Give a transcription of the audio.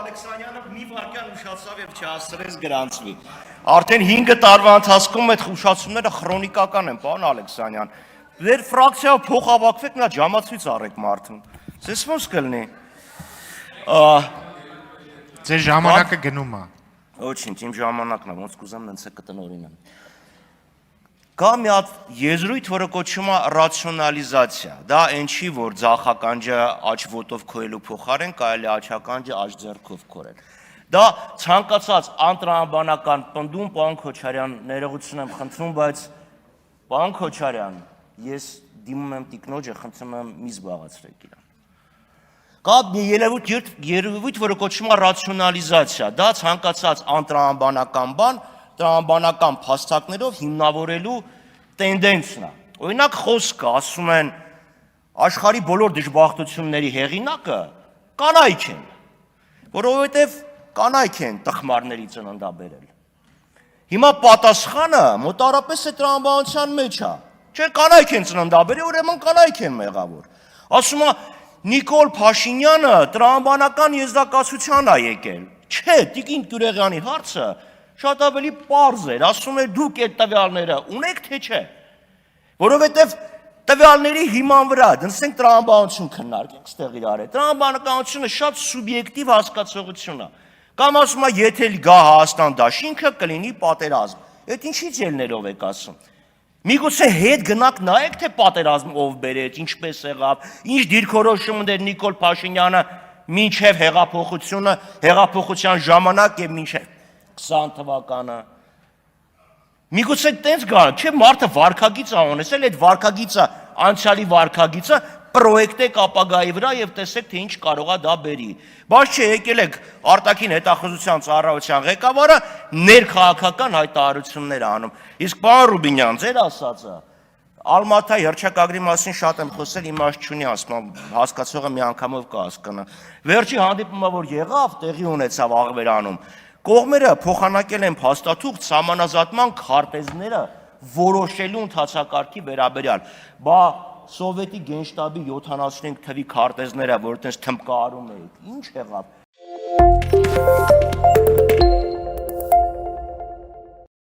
Ալեքսանյանը մի վարքյան ուշացավ եւ չհասցրեց գրանցվի։ Արդեն 5 տարվա ընթացքում այդ ուշացումները քրոնիկական են, պարոն Ալեքսանյան։ Ձեր ֆրակցիայով փոխհավաքվեք, նա ջամացույց առեք մարդուն։ Ձեզ ո՞նց կլինի։ Ձեր ժամանակը գնում է։ Ոչինչ, իմ ժամանակն է, ոնց կուզեմ նենց է կտնօրինեմ։ Կա մի հատ եզրույթ, որը կոչվում է ռացիոնալիզացիա։ Դա այն չի, որ ձախականջը աջ ոտով քոյելու փոխարեն կարելի աչականջը աջ ձեռքով քորել։ Դա ցանկացած անտրամաբանական պնդում, պարոն Քոչարյան, ներողություն եմ խնդրում, բայց պարոն Քոչարյան, ես դիմում եմ տիկնոջը, խնդրում եմ մի զբաղացրեք իրան։ Կա մի երևույթ, որը կոչվում է ռացիոնալիզացիա։ Դա ցանկացած անտրամաբանական բան տրամաբանական փաստարկներով հիմնավորելու տենդենսն է։ Օրինակ խոսքը ասում են աշխարհի բոլոր դժբախտությունների հեղինակը կանայք են, որովհետև կանայք են տխմարների ծննդաբերել։ Հիմա պատասխանը մոտարապես է տրամաբանության մեջ է։ Չէ, կանայք են ծննդաբերել, ուրեմն կանայք են մեղավոր։ Ասում է Նիկոլ Փաշինյանը տրամաբանական եզրակացության է եկել։ Չէ, Տիկին Գյուրեղյանի հարցը շատ ավելի պարզ էր, ասում էր դուք այդ տվյալները ունեք թե չէ, որովհետև տվյալների հիման վրա դնսենք տրամաբանություն քննարկենք ստեղ իրար հետ։ Տրամաբանականությունը շատ սուբյեկտիվ հասկացողություն է։ Կամ ասում է, եթե գա Հայաստան դաշինքը կլինի պատերազմ։ Այդ ինչից ելներով եք ասում։ Միգուցե հետ գնանք նայեք, թե պատերազմ ով բերեց, ինչպես եղավ, ինչ դիրքորոշում ուներ Նիկոլ Փաշինյանը մինչև հեղափոխության ժամանակ եւ մինչև 20 թվականը։ Միգուցե տենց գա, չէ, մարդը վարքագիծ անունեցել, այդ վարքագիծը, անցյալի վարքագիծը պրոյեկտեք ապագայի վրա եւ տեսեք, թե ինչ կարող է դա բերի։ Բայց չէ, եկել եք արտաքին հետախուզության ծառայության ղեկավարը ներքաղաքական հայտարարություններ անում։ Իսկ պարոն Ռուբինյան, ձեր ասածը Ալմաթայի հռչակագրի մասին շատ եմ խոսել, իմաստ չունի, ասում հասկացողը մի անգամով կհասկանա։ Վերջի հանդիպումը, որ եղավ, տեղի ունեցավ Աղվերանում, կողմերը փոխանակել են փաստաթուղթ սահմանազատման քարտեզները որոշելու ընթացակարգի վերաբերյալ։ Բա Սովետի գենշտաբի 75 թվի քարտեզները, որ այդպես թմկարում էիք, ինչ եղավ։